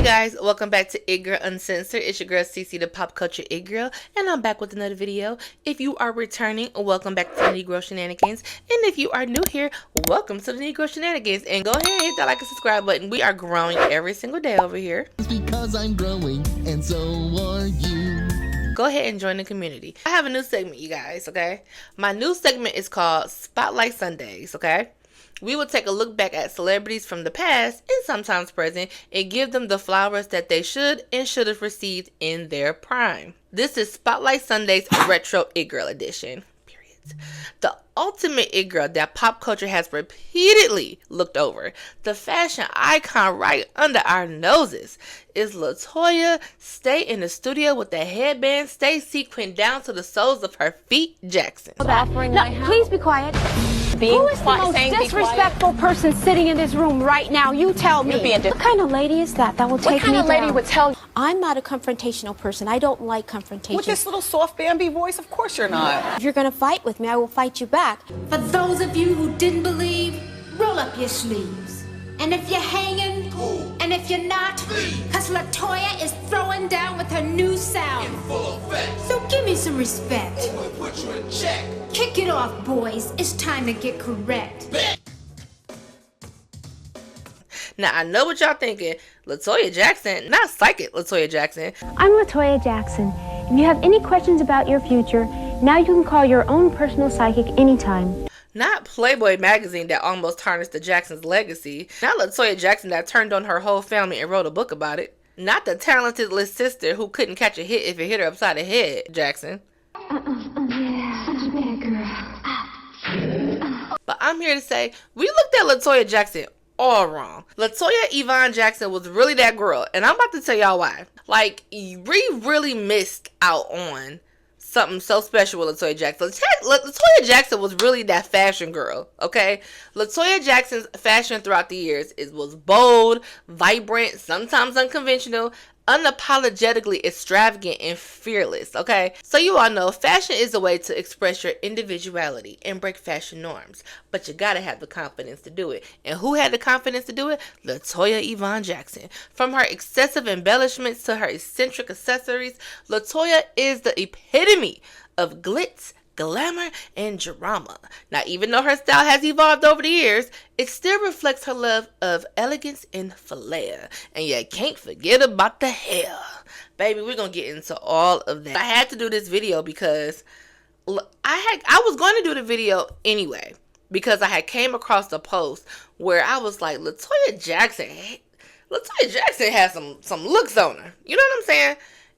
Guys, welcome back to It Girl Uncensored. It's your girl Cece, the pop culture It Girl, and I'm back with another video. If you are returning, welcome back to the Negro Shenanigans, and if you are new here, welcome to the Negro Shenanigans. And go ahead and hit that like and subscribe button. We are growing every single day over here. It's because I'm growing, and so are you. Go ahead and join the community. I have a new segment, you guys. Okay, my new segment is called Spotlight Sundays. Okay. We will take a look back at celebrities from the past and sometimes present and give them the flowers that they should and should have received in their prime. This is Spotlight Sunday's Retro It Girl edition. Period. The ultimate It Girl that pop culture has repeatedly looked over. The fashion icon right under our noses is LaToya. Stay in the studio with the headband, stay sequined down to the soles of her feet, Jackson. No, please be quiet. Who is the most disrespectful person sitting in this room right now? You tell me. What kind of lady is that will take me down? What kind of lady would tell you? I'm not a confrontational person. I don't like confrontation. With this little soft Bambi voice, of course you're not. If you're going to fight with me, I will fight you back. For those of you who didn't believe, roll up your sleeves. And if you're hanging, cool. And if you're not, cause LaToya is throwing down with her new sound. In full effect. So give me some respect. Or we'll put you in check. Kick it off, boys. It's time to get correct. Now, I know what y'all thinking. LaToya Jackson, not psychic LaToya Jackson. I'm LaToya Jackson. If you have any questions about your future, now you can call your own personal psychic anytime. Not Playboy magazine that almost tarnished the Jackson's legacy. Not LaToya Jackson that turned on her whole family and wrote a book about it. Not the talented little sister who couldn't catch a hit if it hit her upside the head, Jackson. Yeah, such a bad girl. But I'm here to say, we looked at LaToya Jackson all wrong. LaToya Yvonne Jackson was really that girl, and I'm about to tell y'all why. Like, we really missed out on something so special with LaToya Jackson. LaToya Jackson was really that fashion girl, okay? LaToya Jackson's fashion throughout the years was bold, vibrant, sometimes unconventional, unapologetically extravagant, and fearless, okay? So you all know fashion is a way to express your individuality and break fashion norms, but you gotta have the confidence to do it. And who had the confidence to do it? LaToya Yvonne Jackson. From her excessive embellishments to her eccentric accessories, LaToya is the epitome of glitz, glamour, and drama. Now, even though her style has evolved over the years, it still reflects her love of elegance and flair. And you can't forget about the hair. Baby, we're gonna get into all of that. I had to do this video because I was going to do the video anyway, because I had came across a post where I was like, LaToya Jackson has some looks on her. You know what I'm saying?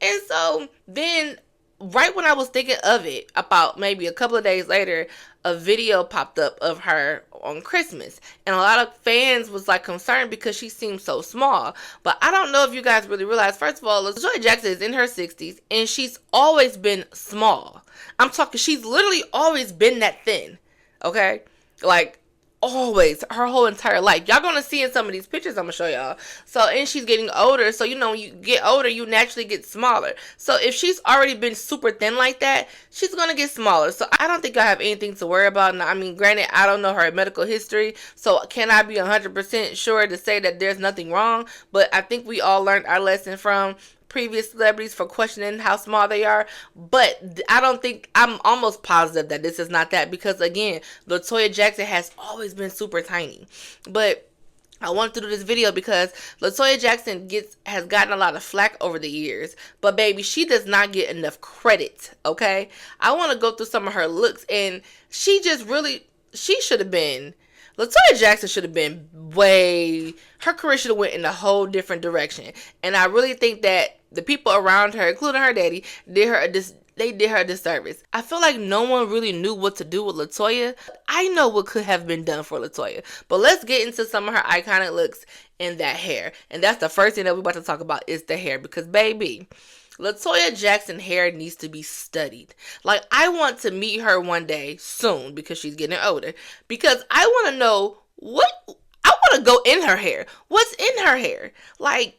And so then right when I was thinking of it, about maybe a couple of days later, a video popped up of her on Christmas. And a lot of fans was like concerned because she seemed so small. But I don't know if you guys really realize, first of all, LaToya Jackson is in her 60s and she's always been small. I'm talking, she's literally always been that thin. Okay? Like, always, her whole entire life. Y'all gonna see in some of these pictures I'm gonna show y'all. So, and she's getting older, so you know, when you get older, you naturally get smaller. So if she's already been super thin like that, she's gonna get smaller. So I don't think I have anything to worry about. Now, I mean, granted, I don't know her medical history, so can I be 100% sure to say that there's nothing wrong? But I think we all learned our lesson from previous celebrities for questioning how small they are. But I'm almost positive that this is not that, because again, LaToya Jackson has always been super tiny. But I wanted to do this video because LaToya Jackson has gotten a lot of flack over the years, but baby, she does not get enough credit, okay? I want to go through some of her looks, and she should have been, LaToya Jackson should have been her career should have went in a whole different direction. And I really think that the people around her, including her daddy, did her a disservice. I feel like no one really knew what to do with LaToya. I know what could have been done for LaToya. But let's get into some of her iconic looks and that hair. And that's the first thing that we're about to talk about, is the hair. Because baby, LaToya Jackson hair needs to be studied. Like, I want to meet her one day soon because she's getting older. Because I want to know I want to go in her hair. What's in her hair? Like,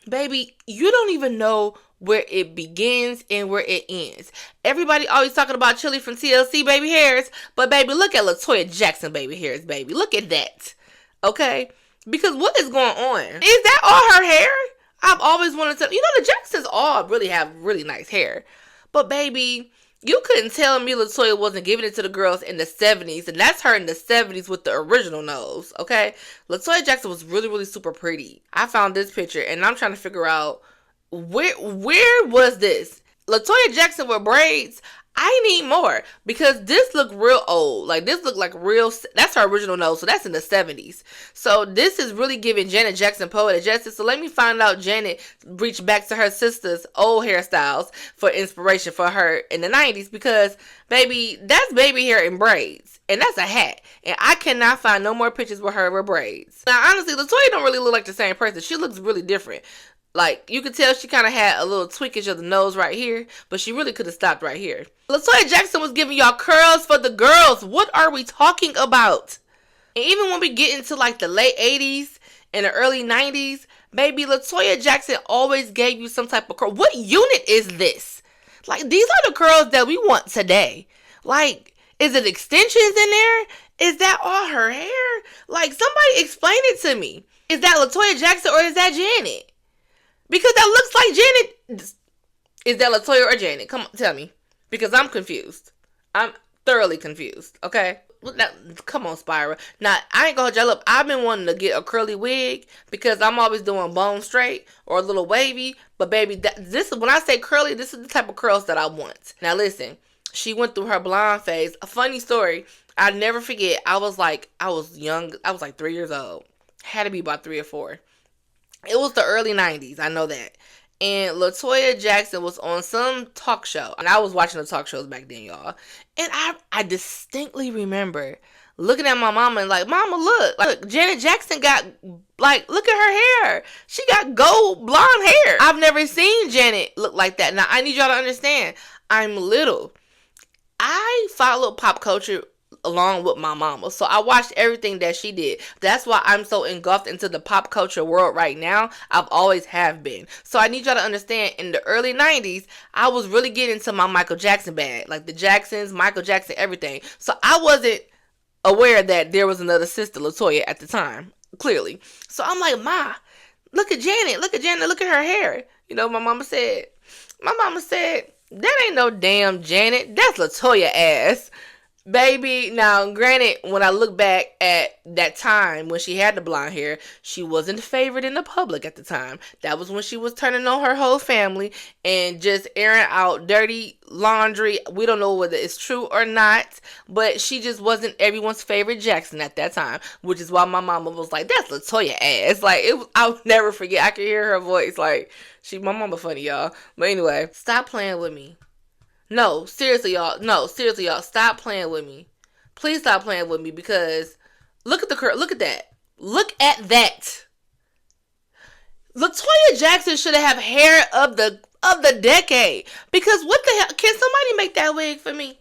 baby, you don't even know where it begins and where it ends. Everybody always talking about Chili from TLC baby hairs, but baby, look at LaToya Jackson baby hairs, baby. Look at that. Okay? Because what is going on? Is that all her hair? always wanted to, the Jacksons all really have really nice hair. But baby, you couldn't tell me LaToya wasn't giving it to the girls in the 70s. And that's her in the 70s with the original nose, okay? LaToya Jackson was really, really super pretty. I found this picture and I'm trying to figure out where was this? LaToya Jackson with braids? I need more because this look real old. Like this look like real. That's her original nose, so that's in the 70s. So this is really giving Janet Jackson Poetic Justice. So let me find out Janet reached back to her sister's old hairstyles for inspiration for her in the 90s because baby, that's baby hair in braids and that's a hat. And I cannot find no more pictures with her with braids. Now honestly, LaToya don't really look like the same person. She looks really different. Like, you could tell she kind of had a little tweakage of the nose right here, but she really could have stopped right here. LaToya Jackson was giving y'all curls for the girls. What are we talking about? And even when we get into like the late 80s and the early 90s, baby, LaToya Jackson always gave you some type of curl. What unit is this? Like, these are the curls that we want today. Like, is it extensions in there? Is that all her hair? Like, somebody explain it to me. Is that LaToya Jackson or is that Janet? Because that looks like Janet. Is that LaToya or Janet? Come on, tell me. Because I'm confused. I'm thoroughly confused, okay? Now, come on, Spyra. Now, I ain't gonna hold y'all up. I've been wanting to get a curly wig because I'm always doing bone straight or a little wavy. But baby, this is when I say curly, this is the type of curls that I want. Now listen, she went through her blonde phase. A funny story. I never forget. I was young. I was like 3 years old. Had to be about 3 or 4. It was the early 90s, I know that. And LaToya Jackson was on some talk show. And I was watching the talk shows back then, y'all. And I distinctly remember looking at my mama and like, Mama, look, Janet Jackson got, like, look at her hair. She got gold blonde hair. I've never seen Janet look like that. Now, I need y'all to understand, I'm little. I follow pop culture along with my mama. So I watched everything that she did. That's why I'm so engulfed into the pop culture world right now. I've always have been. So I need y'all to understand, in the early 90s, I was really getting into my Michael Jackson bag. Like the Jacksons, Michael Jackson, everything. So I wasn't aware that there was another sister, LaToya, at the time. Clearly. So I'm like, Ma, look at Janet. Look at Janet. Look at her hair. You know, my mama said, that ain't no damn Janet. That's LaToya ass. Baby, now granted, when I look back at that time when she had the blonde hair, she wasn't favored in the public at the time. That was when she was turning on her whole family and just airing out dirty laundry. We don't know whether it's true or not, but she just wasn't everyone's favorite Jackson at that time, which is why my mama was like, that's LaToya ass. Like, I'll never forget. I could hear her voice. Like, my mama funny, y'all. But anyway, stop playing with me. No, seriously, y'all. Stop playing with me. Please stop playing with me because look at the curl. Look at that. Look at that. LaToya Jackson should have hair of the decade. Because what the hell? Can somebody make that wig for me?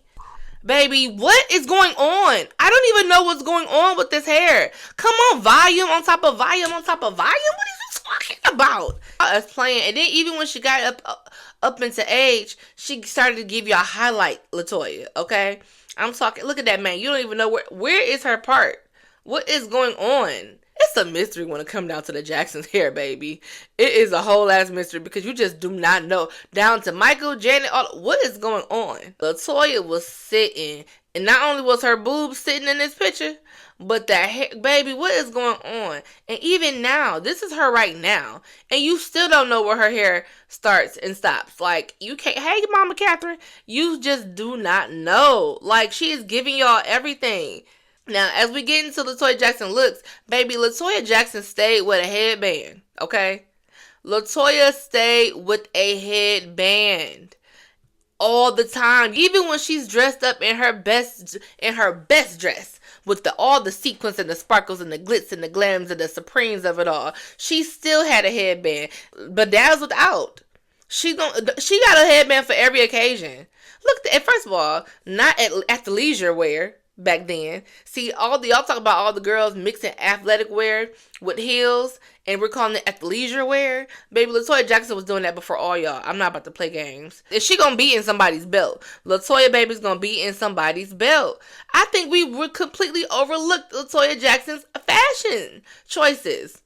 Baby, what is going on? I don't even know what's going on with this hair. Come on, volume on top of volume on top of volume. What are you talking about? I was playing, and then even when she got up into age, she started to give you a highlight, LaToya, okay? I'm talking, look at that, man. You don't even know where is her part? What is going on? It's a mystery when it comes down to the Jackson's hair, baby. It is a whole ass mystery because you just do not know. Down to Michael, Janet, what is going on? LaToya was sitting, and not only was her boobs sitting in this picture, but that hair, baby, what is going on? And even now, this is her right now, and you still don't know where her hair starts and stops. Like, you can't, hey, Mama Catherine, you just do not know. Like, she is giving y'all everything. Now, as we get into LaToya Jackson looks, baby, LaToya Jackson stayed with a headband, okay? LaToya stayed with a headband all the time. Even when she's dressed up in her best dress with all the sequins and the sparkles and the glitz and the glams and the supremes of it all, she still had a headband, bedazzled out. She got a headband for every occasion. Look, first of all, not at the leisure wear. Back then, see, y'all talk about all the girls mixing athletic wear with heels, and we're calling it athleisure wear. Baby, LaToya Jackson was doing that before all y'all. I'm not about to play games. Is she gonna be in somebody's belt? LaToya baby's gonna be in somebody's belt. I think we would completely overlook LaToya Jackson's fashion choices.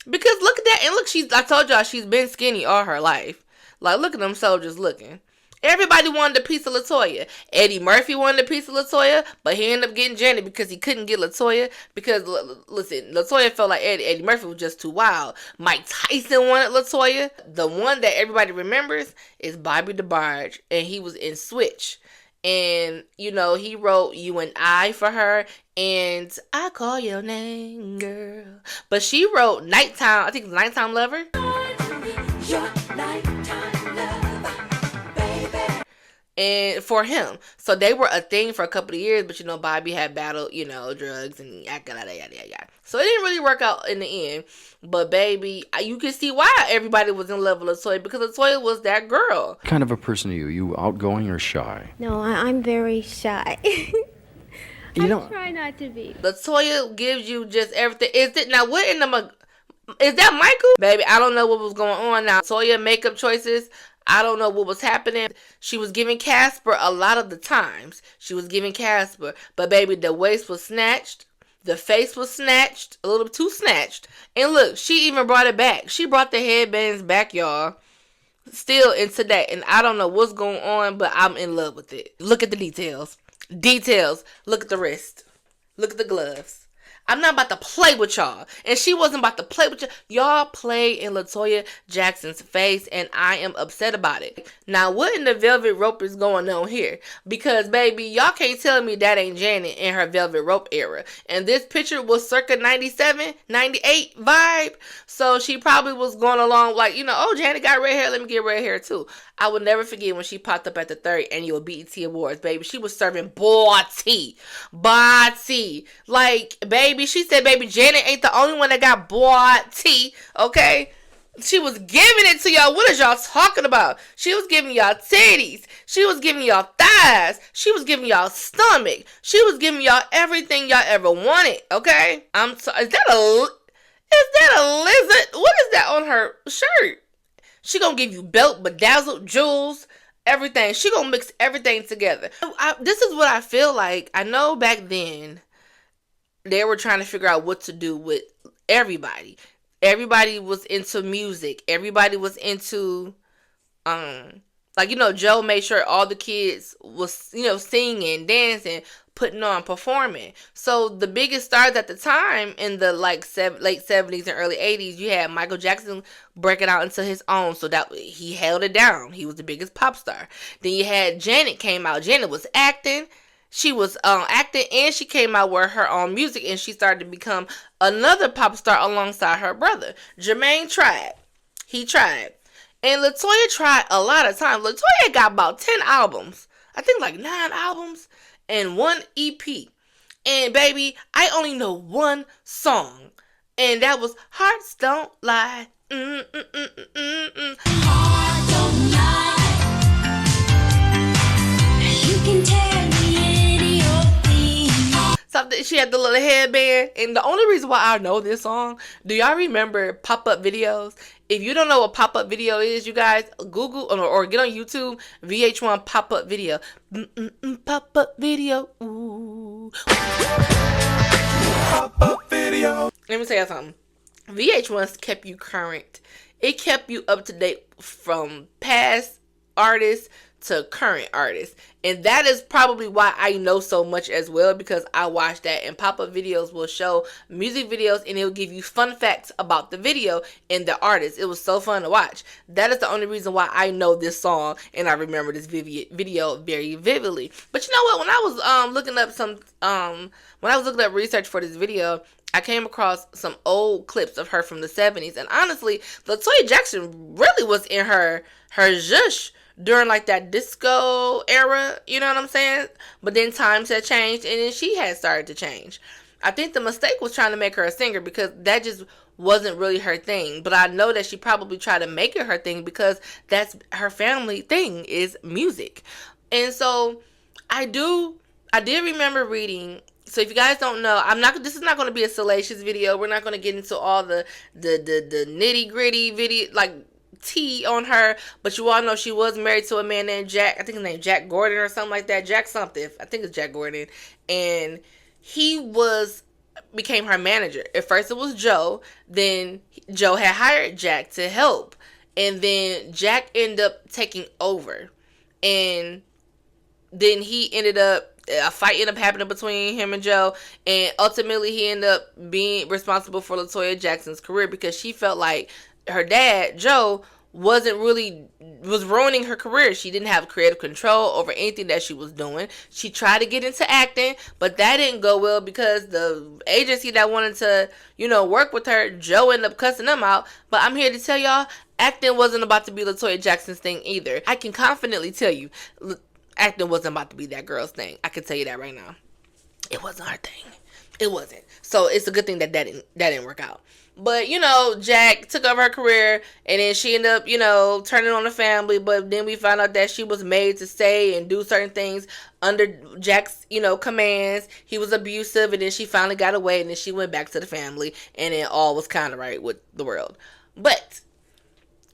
Because look at that. And look, I told y'all she's been skinny all her life. Like, look at them soldiers looking. Everybody wanted a piece of LaToya. Eddie Murphy wanted a piece of LaToya, but he ended up getting Janet because he couldn't get LaToya. Because, listen, LaToya felt like Eddie Murphy was just too wild. Mike Tyson wanted LaToya. The one that everybody remembers is Bobby DeBarge, and he was in Switch. And, you know, he wrote You and I for her, and I Call Your Name, Girl. But she wrote Nighttime, I think it's Nighttime Lover. Your nighttime lover, baby. And for him. So they were a thing for a couple of years, but, you know, Bobby had battled, you know, drugs and yada, yada, yada, yada. So it didn't really work out in the end. But, baby, you can see why everybody was in love with LaToya, because LaToya was that girl. What kind of a person are you? You outgoing or shy? No, I'm very shy. You know, I try not to be. LaToya gives you just everything. Is that Michael? Baby, I don't know what was going on now. LaToya makeup choices, I don't know what was happening. She was giving Casper a lot of the times. She was giving Casper. But, baby, the waist was snatched. The face was snatched, a little too snatched. And look, she even brought it back. She brought the headbands back, y'all. Still in today. And I don't know what's going on, but I'm in love with it. Look at the details. Look at the wrist. Look at the gloves. I'm not about to play with y'all. And she wasn't about to play with y'all. Y'all play in LaToya Jackson's face, and I am upset about it. Now, what in the Velvet Rope is going on here? Because, baby, y'all can't tell me that ain't Janet in her Velvet Rope era. And this picture was circa 97, 98 vibe. So she probably was going along like, you know, oh, Janet got red hair. Let me get red hair, too. I will never forget when she popped up at the 3rd annual BET Awards, baby. She was serving boy tea. Like, baby, she said, baby, Janet ain't the only one that got boy tea, okay? She was giving it to y'all. What is y'all talking about? She was giving y'all titties. She was giving y'all thighs. She was giving y'all stomach. She was giving y'all everything y'all ever wanted, okay? I'm sorry. Is that a lizard? What is that on her shirt? She gonna give you belt, bedazzled, jewels, everything. She gonna mix everything together. This is what I feel like. I know back then, they were trying to figure out what to do with everybody. Everybody was into music. Everybody was into, like, you know, Joe made sure all the kids was, you know, singing, dancing, putting on, performing. So the biggest stars at the time in the like late 70s and early 80s, you had Michael Jackson breaking out into his own. So that he held it down. He was the biggest pop star. Then you had Janet came out. Janet was acting. She was acting, and she came out with her own music, and she started to become another pop star alongside her brother. Jermaine tried. He tried. And LaToya tried a lot of times. LaToya got about 10 albums. I think like 9 albums and 1 EP. And baby, I only know one song. And that was Hearts Don't Lie. Heart don't lie. You can tell me any old thing. Something, she had the little headband. And the only reason why I know this song, do y'all remember pop-up videos? If you don't know what pop-up video is, you guys, Google or get on YouTube, VH1 pop-up video. Pop-up video. Ooh. Pop-up video. Let me tell you something. VH1 kept you current. It kept you up to date from past artists to current artists. And that is probably why I know so much as well, because I watch that. And pop-up videos will show music videos, and it'll give you fun facts about the video and the artist. It was so fun to watch. That is the only reason why I know this song and I remember this video very vividly. But you know what? When I was looking up research for this video, I came across some old clips of her from the 70s. And honestly, LaToya Jackson really was in her zhush during like that disco era, you know what I'm saying? But then times had changed, and then she had started to change. I think the mistake was trying to make her a singer, because that just wasn't really her thing. But I know that she probably tried to make it her thing, because that's her family thing, is music. And so I did remember reading. So if you guys don't know, this is not going to be a salacious video. We're not going to get into all the nitty gritty video, like tea on her, but you all know she was married to a man named Jack. I think his name Jack Gordon or something like that. Jack something. I think it's Jack Gordon. And he was became her manager. At first it was Joe. Then Joe had hired Jack to help. And then Jack ended up taking over. And then he ended up, a fight ended up happening between him and Joe. And ultimately he ended up being responsible for LaToya Jackson's career because she felt like her dad, Joe, was ruining her career. She didn't have creative control over anything that she was doing. She tried to get into acting, but that didn't go well because the agency that wanted to, work with her, Joe ended up cussing them out. But I'm here to tell y'all, acting wasn't about to be LaToya Jackson's thing either. I can confidently tell you, acting wasn't about to be that girl's thing. I can tell you that right now. It wasn't her thing. It wasn't. So it's a good thing that didn't work out. But, Jack took over her career, and then she ended up, turning on the family. But then we found out that she was made to stay and do certain things under Jack's, commands. He was abusive, and then she finally got away, and then she went back to the family, and then all was kind of right with the world. But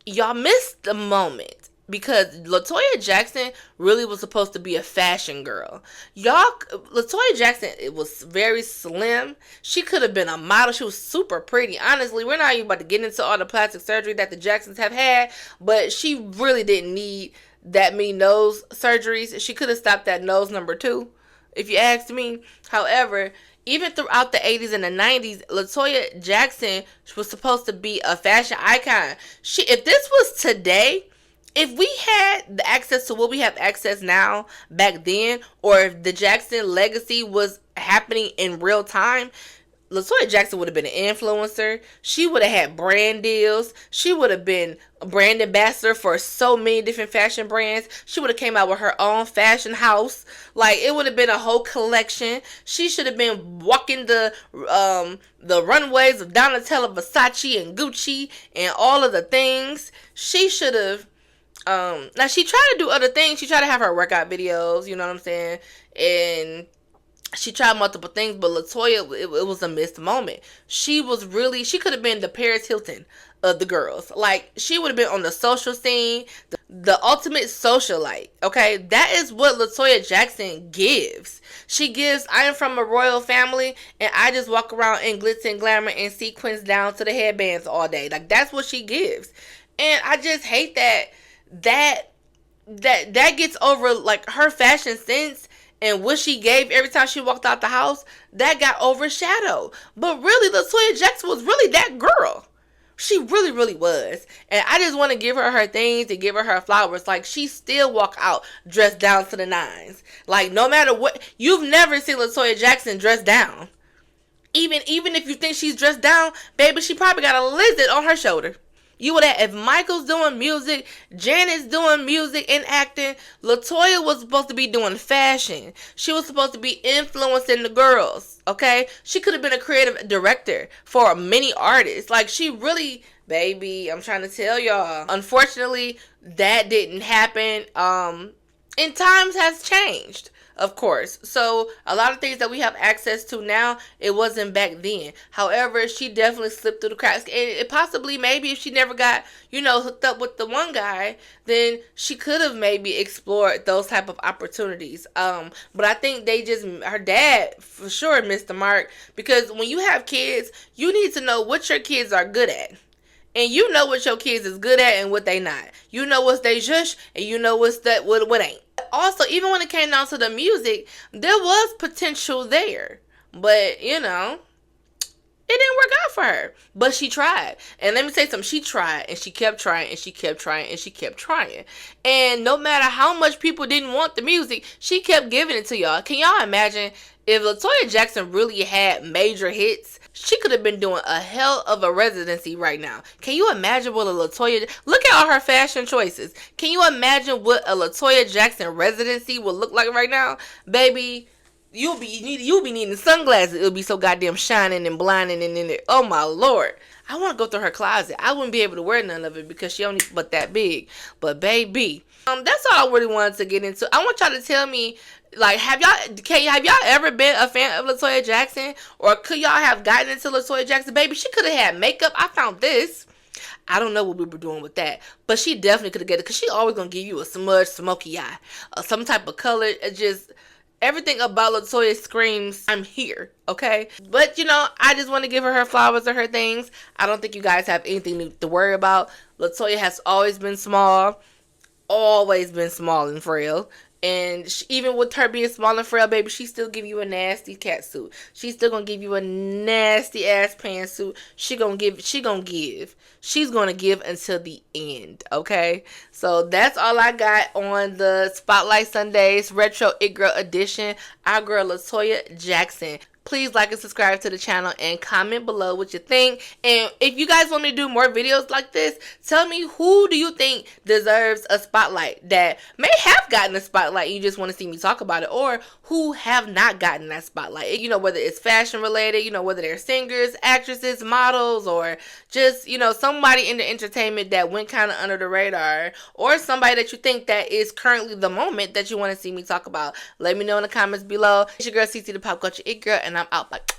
y'all missed the moment. Because LaToya Jackson really was supposed to be a fashion girl. LaToya Jackson, it was very slim. She could have been a model. She was super pretty. Honestly, we're not even about to get into all the plastic surgery that the Jacksons have had. But she really didn't need that many nose surgeries. She could have stopped at nose number 2, if you asked me. However, even throughout the 80s and the 90s, LaToya Jackson was supposed to be a fashion icon. If this was today, if we had the access to what we have access now back then, or if the Jackson legacy was happening in real time, LaToya Jackson would have been an influencer. She would have had brand deals. She would have been a brand ambassador for so many different fashion brands. She would have came out with her own fashion house. Like, it would have been a whole collection. She should have been walking the runways of Donatella Versace and Gucci and all of the things. She should have. Now she tried to do other things. She tried to have her workout videos, you know what I'm saying? And she tried multiple things, but LaToya, it was a missed moment. She could have been the Paris Hilton of the girls. Like, she would have been on the social scene, the ultimate socialite, okay? That is what LaToya Jackson gives. She gives, I am from a royal family, and I just walk around in glitz and glamour and sequins down to the headbands all day. Like, that's what she gives. And I just hate that gets over, like, her fashion sense and what she gave every time she walked out the house, that got overshadowed. But really, LaToya Jackson was really that girl. She really, really was. And I just want to give her things and give her flowers. Like, she still walk out dressed down to the nines. Like, no matter what, you've never seen LaToya Jackson dressed down. Even if you think she's dressed down, baby, she probably got a lizard on her shoulder. You would have, if Michael's doing music, Janet's doing music and acting, LaToya was supposed to be doing fashion. She was supposed to be influencing the girls, okay? She could have been a creative director for many artists. Like, she really, baby, I'm trying to tell y'all. Unfortunately, that didn't happen. And times has changed. Of course. So a lot of things that we have access to now, it wasn't back then. However, she definitely slipped through the cracks. And it possibly, maybe if she never got, hooked up with the one guy, then she could have maybe explored those type of opportunities. But I think her dad for sure missed the mark, because when you have kids, you need to know what your kids are good at. And you know what your kids is good at and what they not. You know what's they zhush, and you know what ain't. Also, even when it came down to the music, there was potential there. But, it didn't work out for her. But she tried. And let me say something. She tried, and she kept trying, and she kept trying, and she kept trying. And no matter how much people didn't want the music, she kept giving it to y'all. Can y'all imagine if LaToya Jackson really had major hits? She could have been doing a hell of a residency right now. Can you imagine what a LaToya... Look at all her fashion choices. Can you imagine what a LaToya Jackson residency would look like right now? Baby, you'll be needing sunglasses. It'll be so goddamn shining and blinding and in it. Oh my Lord. I want to go through her closet. I wouldn't be able to wear none of it because she only but that big. But baby, that's all I really wanted to get into. I want y'all to tell me, like, have y'all ever been a fan of LaToya Jackson? Or could y'all have gotten into LaToya Jackson? Baby, she could have had makeup. I found this. I don't know what we were doing with that, but she definitely could have get it, because she always gonna give you a smudge, smoky eye, some type of color. Everything about LaToya screams, I'm here, okay? But, you know, I just want to give her her flowers or her things. I don't think you guys have anything to worry about. LaToya has always been small and frail. And even with her being small and frail, baby, she still give you a nasty cat suit. She's still gonna give you a nasty ass pantsuit. She's gonna give. She's gonna give until the end, okay? So that's all I got on the Spotlight Sundays Retro It Girl edition. Our girl LaToya Jackson. Please like and subscribe to the channel and comment below what you think. And if you guys want me to do more videos like this, tell me who do you think deserves a spotlight, that may have gotten a spotlight, you just want to see me talk about it, or who have not gotten that spotlight. You know, whether it's fashion related, you know, whether they're singers, actresses, models, or just, you know, somebody in the entertainment that went kind of under the radar, or somebody that you think that is currently the moment that you want to see me talk about. Let me know in the comments below. It's your girl CC, the Pop Culture It Girl, and I'm out. Bye.